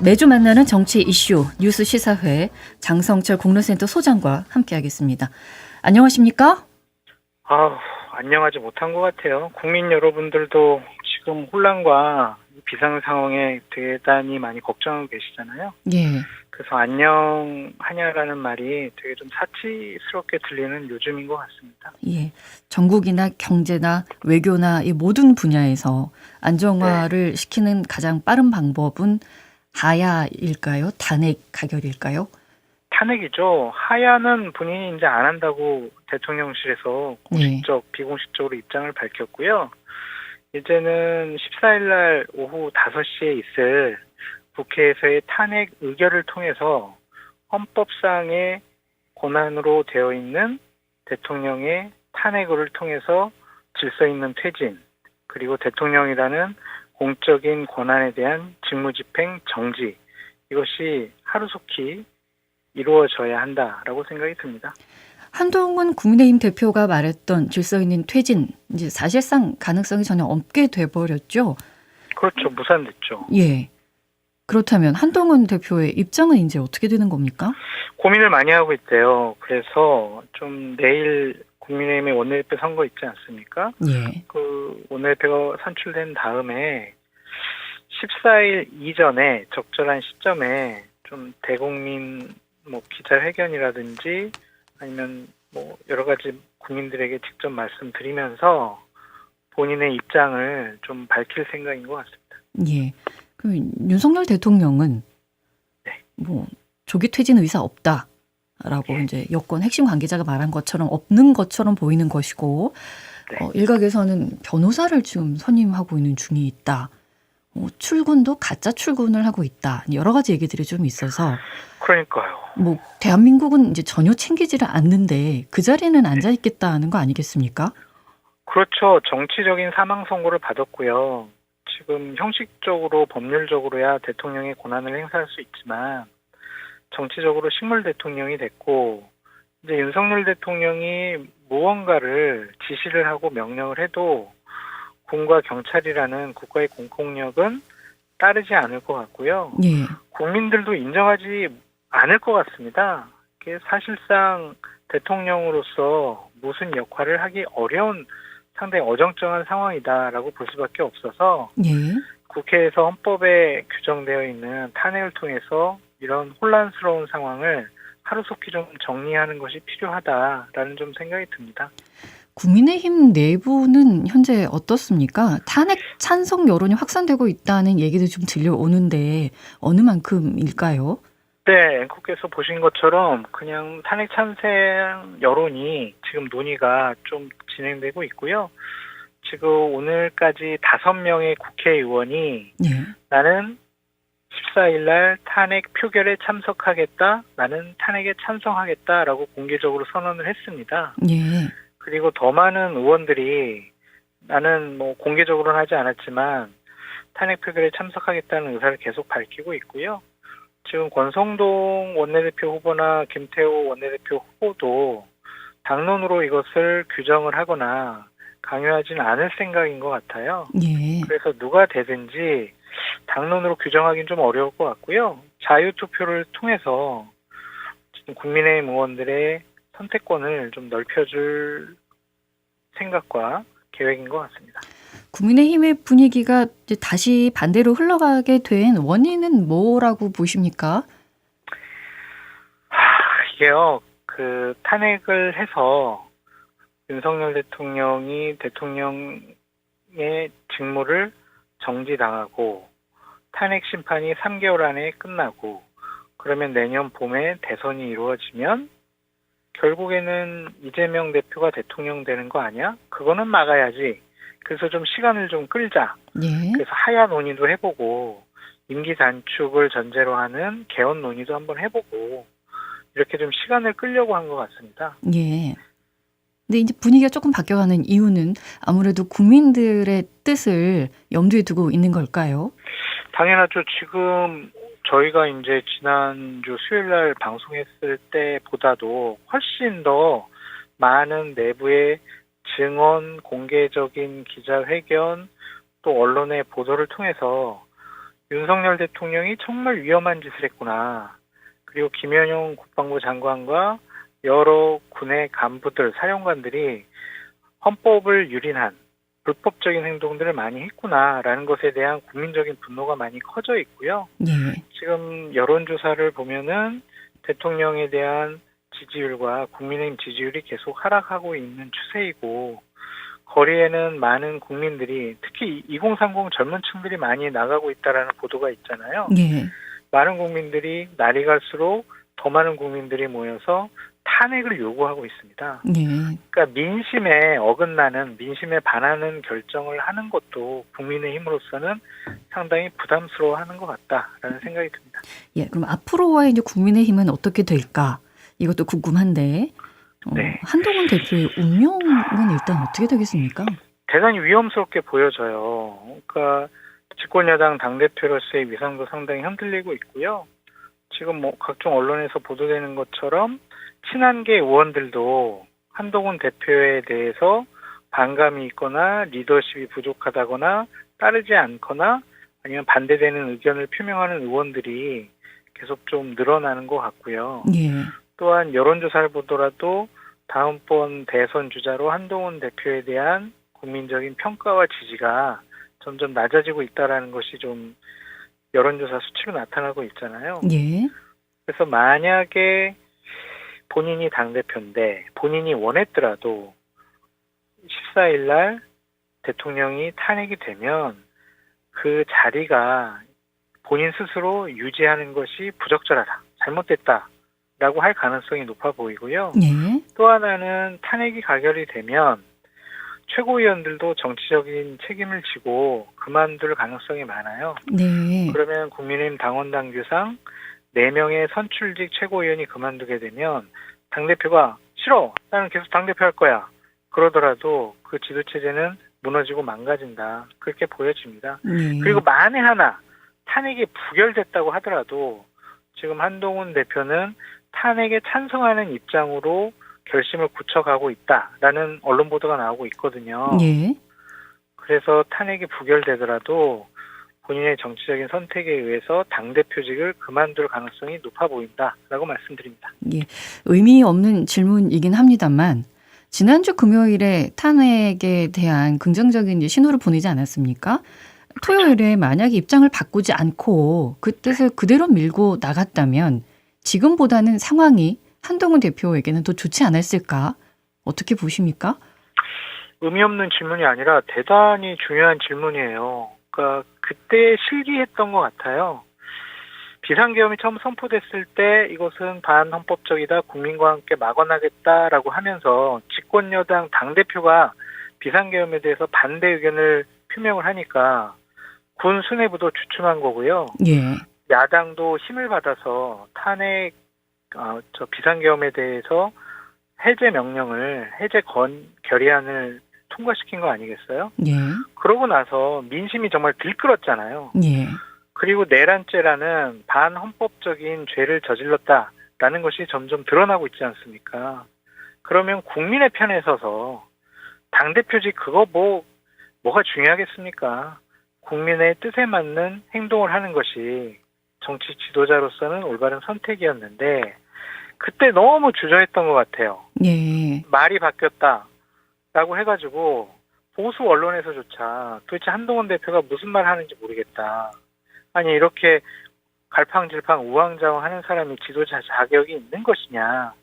매주 만나는 정치 이슈 뉴스 시사회 장성철 공론센터 소장과 함께하겠습니다. 안녕하십니까? 안녕하지 못한 것 같아요. 국민 여러분들도 지금 혼란과 비상 상황에 대단히 많이 걱정하고 계시잖아요. 예. 그래서 안녕하냐라는 말이 되게 좀 사치스럽게 들리는 요즘인 것 같습니다. 예. 전국이나 경제나 외교나 이 모든 분야에서 안정화를 시키는 가장 빠른 방법은 하야일까요? 탄핵 가결일까요? 탄핵이죠. 하야는 본인이 이제 안 한다고 대통령실에서 비공식적으로 입장을 밝혔고요. 이제는 14일 날 오후 5시에 있을 국회에서의 탄핵 의결을 통해서 헌법상의 권한으로 되어 있는 대통령의 탄핵을 통해서 질서 있는 퇴진, 그리고 대통령이라는 공적인 권한에 대한 직무집행 정지, 이것이 하루속히 이루어져야 한다라고 생각이 듭니다. 한동훈 국민의힘 대표가 말했던 질서 있는 퇴진, 이제 사실상 가능성이 전혀 없게 돼버렸죠. 그렇죠. 무산됐죠. 예. 그렇다면 한동훈 대표의 입장은 이제 어떻게 되는 겁니까? 고민을 많이 하고 있대요. 그래서 좀 내일 국민의힘의 원내대표 선거 있지 않습니까? 예. 그 원내대표가 선출된 다음에 14일 이전에 적절한 시점에 좀 대국민 기자회견이라든지 아니면 여러 가지 국민들에게 직접 말씀드리면서 본인의 입장을 좀 밝힐 생각인 것 같습니다. 예. 그 윤석열 대통령은 조기 퇴진 의사 없다라고 이제 여권 핵심 관계자가 말한 것처럼 없는 것처럼 보이는 것이고 일각에서는 변호사를 지금 선임하고 있는 중이 있다. 출근도 가짜 출근을 하고 있다. 여러 가지 얘기들이 좀 있어서. 그러니까요. 대한민국은 이제 전혀 챙기지를 않는데 그 자리는 앉아 있겠다는 거 아니겠습니까? 그렇죠. 정치적인 사망 선고를 받았고요. 지금 형식적으로 법률적으로야 대통령의 권한을 행사할 수 있지만 정치적으로 식물 대통령이 됐고 이제 윤석열 대통령이 무언가를 지시를 하고 명령을 해도 군과 경찰이라는 국가의 공권력은 따르지 않을 것 같고요. 예. 국민들도 인정하지 않을 것 같습니다. 사실상 대통령으로서 무슨 역할을 하기 어려운 상당히 어정쩡한 상황이다라고 볼 수밖에 없어서 예. 국회에서 헌법에 규정되어 있는 탄핵을 통해서 이런 혼란스러운 상황을 하루속히 좀 정리하는 것이 필요하다라는 좀 생각이 듭니다. 국민의힘 내부는 현재 어떻습니까? 탄핵 찬성 여론이 확산되고 있다는 얘기도 좀 들려오는데 어느 만큼일까요? 네, 앵커께서 보신 것처럼 그냥 탄핵 찬성 여론이 지금 논의가 좀 진행되고 있고요. 지금 오늘까지 5명의 국회의원이 나는 14일 날 탄핵 표결에 참석하겠다, 나는 탄핵에 찬성하겠다라고 공개적으로 선언을 했습니다. 예. 그리고 더 많은 의원들이 나는 공개적으로는 하지 않았지만 탄핵 표결에 참석하겠다는 의사를 계속 밝히고 있고요. 지금 권성동 원내대표 후보나 김태호 원내대표 후보도 당론으로 이것을 규정을 하거나 강요하지는 않을 생각인 것 같아요. 예. 그래서 누가 되든지 당론으로 규정하기는 좀 어려울 것 같고요. 자유투표를 통해서 국민의힘 의원들의 선택권을 좀 넓혀줄 생각과 계획인 것 같습니다. 국민의힘의 분위기가 이제 다시 반대로 흘러가게 된 원인은 뭐라고 보십니까? 이게요, 탄핵을 해서 윤석열 대통령이 대통령의 직무를 정지당하고 탄핵 심판이 3개월 안에 끝나고 그러면 내년 봄에 대선이 이루어지면 결국에는 이재명 대표가 대통령 되는 거 아니야? 그거는 막아야지. 그래서 좀 시간을 좀 끌자. 예. 그래서 하야 논의도 해보고 임기 단축을 전제로 하는 개헌 논의도 한번 해보고 이렇게 좀 시간을 끌려고 한 것 같습니다. 예. 근데 이제 분위기가 조금 바뀌어가는 이유는 아무래도 국민들의 뜻을 염두에 두고 있는 걸까요? 당연하죠. 지금 저희가 이제 지난주 수요일 날 방송했을 때보다도 훨씬 더 많은 내부의 증언, 공개적인 기자회견, 또 언론의 보도를 통해서 윤석열 대통령이 정말 위험한 짓을 했구나. 그리고 김연용 국방부 장관과 여러 군의 간부들, 사령관들이 헌법을 유린한 불법적인 행동들을 많이 했구나라는 것에 대한 국민적인 분노가 많이 커져 있고요. 예. 지금 여론조사를 보면은 대통령에 대한 지지율과 국민의힘 지지율이 계속 하락하고 있는 추세이고, 거리에는 많은 국민들이, 특히 2030 젊은 층들이 많이 나가고 있다라는 보도가 있잖아요. 예. 많은 국민들이 날이 갈수록 더 많은 국민들이 모여서 탄핵을 요구하고 있습니다. 예. 그러니까 민심에 어긋나는, 민심에 반하는 결정을 하는 것도 국민의힘으로서는 상당히 부담스러워하는 것 같다라는 생각이 듭니다. 예. 그럼 앞으로의 이제 국민의힘은 어떻게 될까? 이것도 궁금한데, 네. 한동훈 대표의 운명은 일단 어떻게 되겠습니까? 대단히 위험스럽게 보여져요. 그러니까 집권여당 당대표로서의 위상도 상당히 흔들리고 있고요. 지금 뭐 각종 언론에서 보도되는 것처럼 친한계 의원들도 한동훈 대표에 대해서 반감이 있거나 리더십이 부족하다거나 따르지 않거나 아니면 반대되는 의견을 표명하는 의원들이 계속 좀 늘어나는 것 같고요. 예. 또한 여론조사를 보더라도 다음번 대선 주자로 한동훈 대표에 대한 국민적인 평가와 지지가 점점 낮아지고 있다는 것이 좀 여론조사 수치로 나타나고 있잖아요. 예. 그래서 만약에 본인이 당대표인데 본인이 원했더라도 14일 날 대통령이 탄핵이 되면 그 자리가 본인 스스로 유지하는 것이 부적절하다, 잘못됐다라고 할 가능성이 높아 보이고요. 예. 또 하나는 탄핵이 가결이 되면 최고위원들도 정치적인 책임을 지고 그만둘 가능성이 많아요. 네. 그러면 국민의힘 당원당규상 4명의 선출직 최고위원이 그만두게 되면 당대표가 싫어, 나는 계속 당대표 할 거야, 그러더라도 그 지도체제는 무너지고 망가진다, 그렇게 보여집니다. 예. 그리고 만에 하나 탄핵이 부결됐다고 하더라도 지금 한동훈 대표는 탄핵에 찬성하는 입장으로 결심을 굳혀가고 있다라는 언론 보도가 나오고 있거든요. 예. 그래서 탄핵이 부결되더라도 본인의 정치적인 선택에 의해서 당대표직을 그만둘 가능성이 높아 보인다라고 말씀드립니다. 예. 의미 없는 질문이긴 합니다만, 지난주 금요일에 탄핵에 대한 긍정적인 이제 신호를 보내지 않았습니까? 토요일에 만약에 입장을 바꾸지 않고 그 뜻을 그대로 밀고 나갔다면 지금보다는 상황이 한동훈 대표에게는 더 좋지 않았을까? 어떻게 보십니까? 의미 없는 질문이 아니라 대단히 중요한 질문이에요. 그러니까 그때 실기했던 것 같아요. 비상계엄이 처음 선포됐을 때 이것은 반헌법적이다, 국민과 함께 막아나겠다라고 하면서 집권여당 당대표가 비상계엄에 대해서 반대 의견을 표명을 하니까 군 수뇌부도 주춤한 거고요. 예. 야당도 힘을 받아서 탄핵 비상계엄에 대해서 해제 명령을, 결의안을 통과시킨 거 아니겠어요? 예. 그러고 나서 민심이 정말 들끓었잖아요. 예. 그리고 내란죄라는 반헌법적인 죄를 저질렀다라는 것이 점점 드러나고 있지 않습니까? 그러면 국민의 편에 서서 당대표직 그거 뭐가 중요하겠습니까? 국민의 뜻에 맞는 행동을 하는 것이 정치 지도자로서는 올바른 선택이었는데 그때 너무 주저했던 것 같아요. 예. 말이 바뀌었다라고 해가지고 보수 언론에서조차 도대체 한동훈 대표가 무슨 말 하는지 모르겠다, 아니 이렇게 갈팡질팡 우왕좌왕하는 사람이 지도자 자격이 있는 것이냐,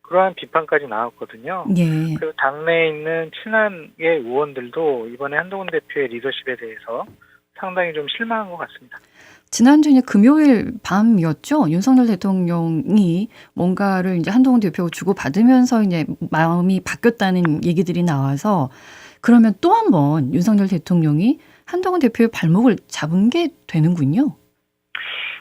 그러한 비판까지 나왔거든요. 예. 그리고 당내에 있는 친한의 의원들도 이번에 한동훈 대표의 리더십에 대해서 상당히 좀 실망한 것 같습니다. 지난주 이제 금요일 밤이었죠. 윤석열 대통령이 뭔가를 이제 한동훈 대표가 주고받으면서 이제 마음이 바뀌었다는 얘기들이 나와서, 그러면 또 한 번 윤석열 대통령이 한동훈 대표의 발목을 잡은 게 되는군요.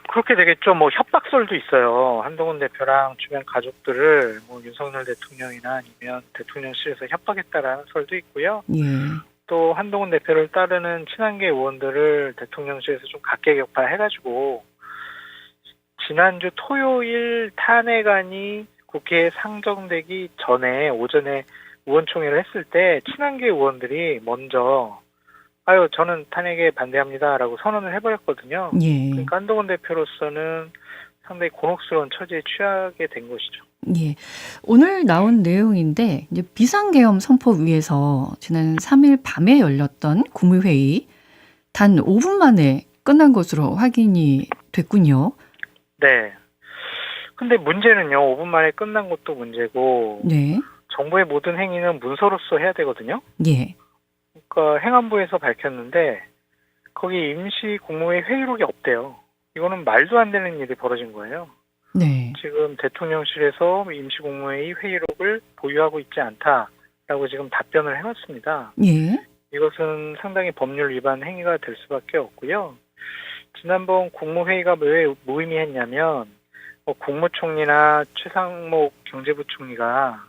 그렇게 되겠죠. 뭐 협박설도 있어요. 한동훈 대표랑 주변 가족들을 윤석열 대통령이나 아니면 대통령실에서 협박했다라는 설도 있고요. 예. 또 한동훈 대표를 따르는 친한계 의원들을 대통령실에서 좀 각계격파해가지고 지난주 토요일 탄핵안이 국회에 상정되기 전에 오전에 의원총회를 했을 때 친한계 의원들이 먼저 아유, 저는 탄핵에 반대합니다라고 선언을 해버렸거든요. 예. 그러니까 한동훈 대표로서는 상당히 곤혹스러운 처지에 취하게 된 것이죠. 예. 오늘 나온 내용인데 이제 비상계엄 선포위에서 지난 3일 밤에 열렸던 국무회의 단 5분 만에 끝난 것으로 확인이 됐군요. 네. 근데 문제는요, 5분 만에 끝난 것도 문제고, 네. 정부의 모든 행위는 문서로서 해야 되거든요. 예. 그러니까 행안부에서 밝혔는데, 거기 임시 국무회의 회의록이 없대요. 이거는 말도 안 되는 일이 벌어진 거예요. 네. 지금 대통령실에서 임시 국무회의 회의록을 보유하고 있지 않다라고 지금 답변을 해왔습니다. 예. 이것은 상당히 법률 위반 행위가 될 수밖에 없고요. 지난번 국무회의가 왜 무의미했냐면 국무총리나 최상목 경제부총리가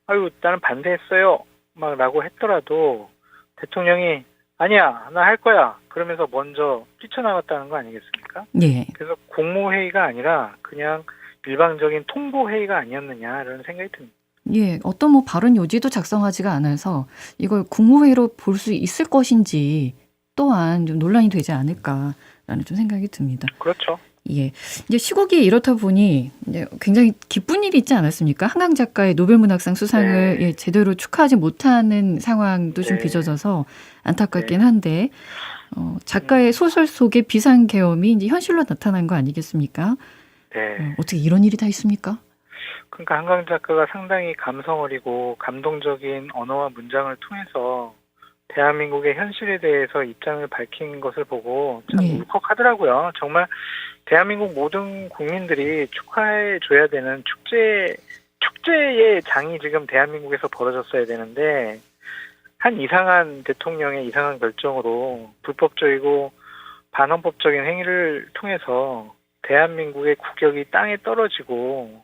아유 나는 반대했어요 막라고 했더라도 대통령이 아니야 나 할 거야 그러면서 먼저 뛰쳐나갔다는 거 아니겠습니까? 예. 그래서 국무회의가 아니라 그냥 일방적인 통보회의가 아니었느냐라는 생각이 듭니다. 예. 어떤 뭐 발언 요지도 작성하지가 않아서 이걸 국무회의로 볼 수 있을 것인지 또한 좀 논란이 되지 않을까라는 좀 생각이 듭니다. 그렇죠. 예. 이제 시국이 이렇다 보니 이제 굉장히 기쁜 일이 있지 않았습니까? 한강 작가의 노벨문학상 수상을 네. 예, 제대로 축하하지 못하는 상황도 좀 네. 빚어져서 안타깝긴 한데 작가의 소설 속의 비상계엄이 이제 현실로 나타난 거 아니겠습니까? 네. 어떻게 이런 일이 다 있습니까? 그러니까 한강 작가가 상당히 감성 어리고 감동적인 언어와 문장을 통해서 대한민국의 현실에 대해서 입장을 밝힌 것을 보고 참 네. 울컥하더라고요. 정말 대한민국 모든 국민들이 축하해 줘야 되는 축제의 장이 지금 대한민국에서 벌어졌어야 되는데 한 이상한 대통령의 이상한 결정으로 불법적이고 반헌법적인 행위를 통해서 대한민국의 국격이 땅에 떨어지고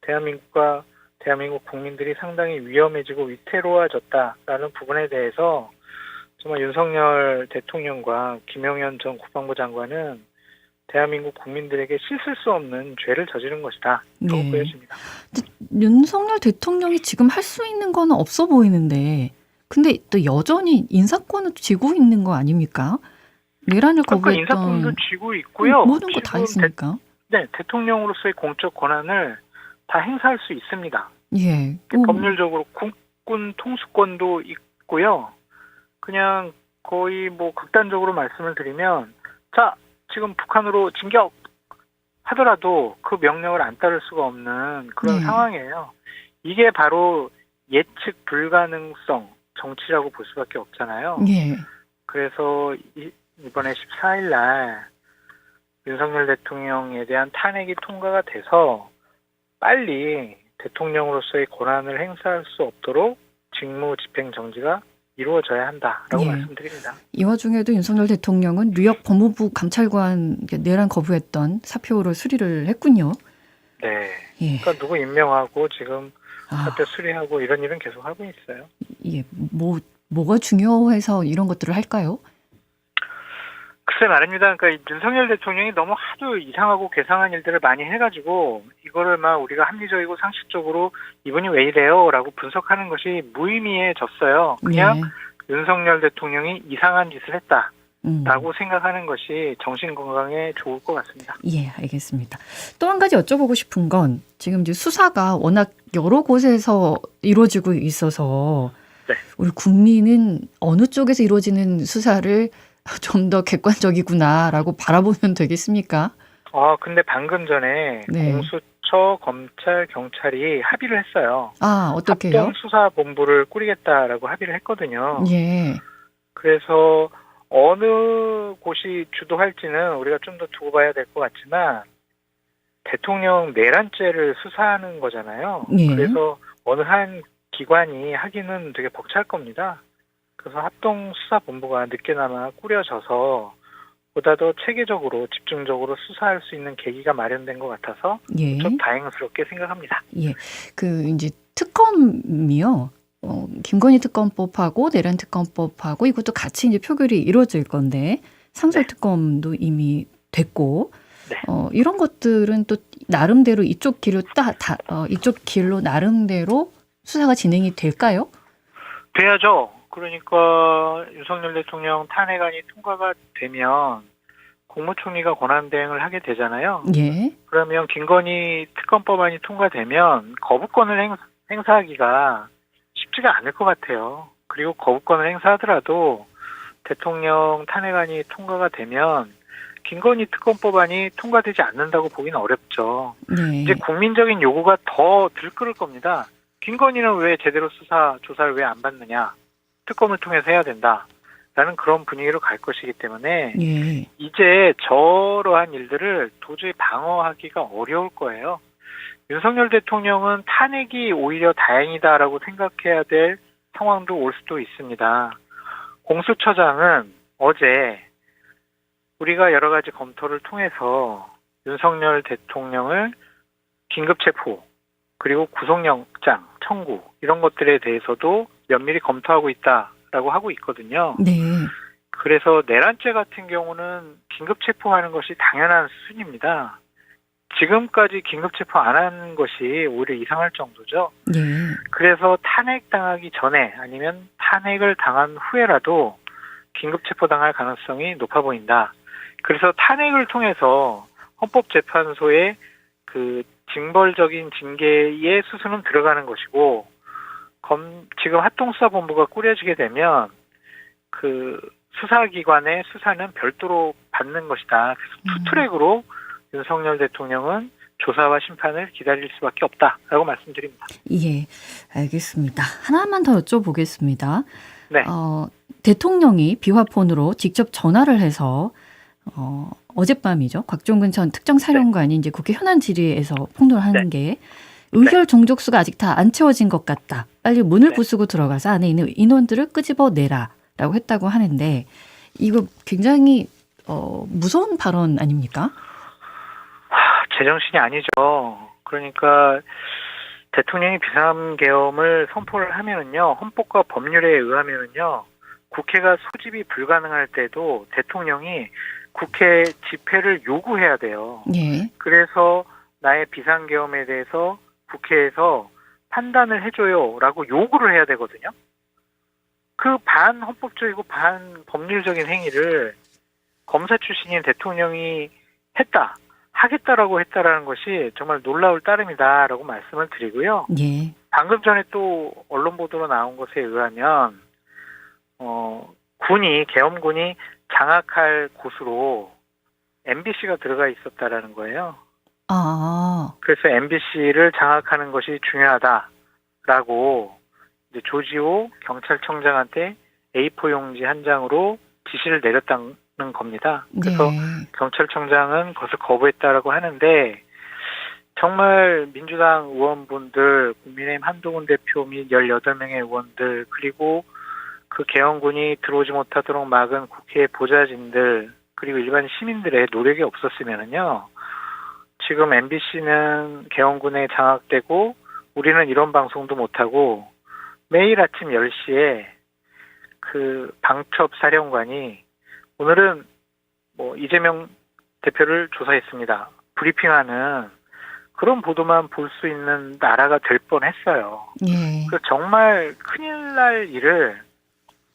대한민국과 대한민국 국민들이 상당히 위험해지고 위태로워졌다라는 부분에 대해서 정말 윤석열 대통령과 김용현 전 국방부 장관은 대한민국 국민들에게 씻을 수 없는 죄를 저지른 것이다. 라고 네. 보여집니다. 윤석열 대통령이 지금 할 수 있는 건 없어 보이는데 근데 또 여전히 인사권을 쥐고 있는 거 아닙니까? 내란을 그러니까 거부했던 인사권도 쥐고 있고요. 모든 거 다 지금 있으니까. 대통령으로서의 공적 권한을 다 행사할 수 있습니다. 예. 법률적으로 국군 통수권도 있고요. 그냥 거의 뭐 극단적으로 말씀을 드리면 자 지금 북한으로 진격 하더라도 그 명령을 안 따를 수가 없는 그런 네. 상황이에요. 이게 바로 예측 불가능성 정치라고 볼 수밖에 없잖아요. 예. 그래서 이번에 14일 날 윤석열 대통령에 대한 탄핵이 통과가 돼서 빨리 대통령으로서의 권한을 행사할 수 없도록 직무 집행 정지가 이루어져야 한다라고 예. 말씀드립니다. 이 와중에도 윤석열 대통령은 뉴욕 법무부 감찰관 내란 거부했던 사표로 수리를 했군요. 네. 예. 그러니까 누구 임명하고 지금 아, 사표 수리하고 이런 일은 계속 하고 있어요. 예. 뭐가 중요해서 이런 것들을 할까요? 글쎄 말입니다. 그러니까 윤석열 대통령이 너무 하도 이상하고 괴상한 일들을 많이 해가지고 이거를 막 우리가 합리적이고 상식적으로 이분이 왜 이래요라고 분석하는 것이 무의미해졌어요. 그냥 윤석열 대통령이 이상한 짓을 했다라고 생각하는 것이 정신 건강에 좋을 것 같습니다. 예, 알겠습니다. 또 한 가지 여쭤보고 싶은 건 지금 이제 수사가 워낙 여러 곳에서 이루어지고 있어서 네. 우리 국민은 어느 쪽에서 이루어지는 수사를 좀 더 객관적이구나라고 바라보면 되겠습니까? 근데 방금 전에 네. 공수처, 검찰, 경찰이 합의를 했어요. 아, 어떻게요? 합동수사본부를 꾸리겠다라고 합의를 했거든요. 예. 그래서 어느 곳이 주도할지는 우리가 좀 더 두고 봐야 될 것 같지만 대통령 내란죄를 수사하는 거잖아요. 예. 그래서 어느 한 기관이 하기는 되게 벅찰 겁니다. 그래서 합동수사본부가 늦게나마 꾸려져서 보다 더 체계적으로 집중적으로 수사할 수 있는 계기가 마련된 것 같아서 예. 좀 다행스럽게 생각합니다. 예. 이제 특검이요. 김건희 특검법하고 내란 특검법하고 이것도 같이 이제 표결이 이루어질 건데 상설 네. 특검도 이미 됐고 네. 이런 것들은 또 나름대로 이쪽 길로 나름대로 수사가 진행이 될까요? 돼야죠. 그러니까 윤석열 대통령 탄핵안이 통과가 되면 국무총리가 권한대행을 하게 되잖아요. 예. 그러면 김건희 특검법안이 통과되면 거부권을 행사하기가 쉽지가 않을 것 같아요. 그리고 거부권을 행사하더라도 대통령 탄핵안이 통과가 되면 김건희 특검법안이 통과되지 않는다고 보기는 어렵죠. 네. 이제 국민적인 요구가 더 들끓을 겁니다. 김건희는 왜 제대로 조사를 왜 안 받느냐? 특검을 통해서 해야 된다. 라는 그런 분위기로 갈 것이기 때문에 예. 이제 저러한 일들을 도저히 방어하기가 어려울 거예요. 윤석열 대통령은 탄핵이 오히려 다행이다라고 생각해야 될 상황도 올 수도 있습니다. 공수처장은 어제 우리가 여러 가지 검토를 통해서 윤석열 대통령을 긴급 체포 그리고 구속영장 청구 이런 것들에 대해서도 면밀히 검토하고 있다라고 하고 있거든요. 네. 그래서 내란죄 같은 경우는 긴급 체포하는 것이 당연한 수준입니다. 지금까지 긴급 체포 안 한 것이 오히려 이상할 정도죠. 예. 그래서 탄핵 당하기 전에 아니면 탄핵을 당한 후에라도 긴급 체포 당할 가능성이 높아 보인다. 그래서 탄핵을 통해서 헌법재판소의 그 징벌적인 징계의 수순은 들어가는 것이고 지금 합동수사본부가 꾸려지게 되면 그 수사기관의 수사는 별도로 받는 것이다. 그래서 투트랙으로 윤석열 대통령은 조사와 심판을 기다릴 수밖에 없다라고 말씀드립니다. 예, 알겠습니다. 하나만 더 여쭤보겠습니다. 네. 대통령이 비화폰으로 직접 전화를 해서 어젯밤이죠. 곽종근 전 특정사령관이 이제 국회 현안 질의에서 폭로하는 게 의결 정족수가 아직 다 안 채워진 것 같다. 빨리 문을 부수고 들어가서 안에 있는 인원들을 끄집어내라라고 했다고 하는데 이거 굉장히 무서운 발언 아닙니까? 제정신이 아니죠. 그러니까 대통령이 비상계엄을 선포를 하면은요, 헌법과 법률에 의하면은요, 국회가 소집이 불가능할 때도 대통령이 국회 집회를 요구해야 돼요. 예. 그래서 나의 비상계엄에 대해서 국회에서 판단을 해줘요라고 요구를 해야 되거든요. 그 반헌법적이고 반법률적인 행위를 검사 출신인 대통령이 하겠다라고 했다라는 것이 정말 놀라울 따름이다라고 말씀을 드리고요. 예. 방금 전에 또 언론 보도로 나온 것에 의하면 계엄군이 장악할 곳으로 MBC가 들어가 있었다라는 거예요. 아. 그래서 MBC를 장악하는 것이 중요하다라고 이제 조지호 경찰청장한테 A4 용지 한 장으로 지시를 내렸다는 겁니다. 그래서 네. 경찰청장은 그것을 거부했다라고 하는데 정말 민주당 의원분들, 국민의힘 한동훈 대표 및 18명의 의원들 그리고 그 계엄군이 들어오지 못하도록 막은 국회 보좌진들 그리고 일반 시민들의 노력이 없었으면은요. 지금 MBC는 계엄군에 장악되고 우리는 이런 방송도 못하고 매일 아침 10시에 그 방첩 사령관이 오늘은 이재명 대표를 조사했습니다. 브리핑하는 그런 보도만 볼 수 있는 나라가 될 뻔했어요. 예. 그 정말 큰일 날 일을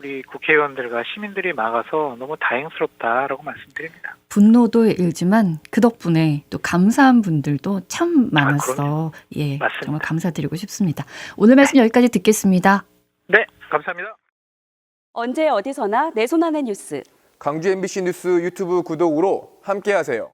우리 국회의원들과 시민들이 막아서 너무 다행스럽다라고 말씀드립니다. 분노도 일지만 그 덕분에 또 감사한 분들도 참 많았어. 예, 맞습니다. 정말 감사드리고 싶습니다. 오늘 말씀 여기까지 듣겠습니다. 네, 감사합니다. 언제 어디서나 내 손 안의 뉴스. 광주 MBC 뉴스 유튜브 구독으로 함께하세요.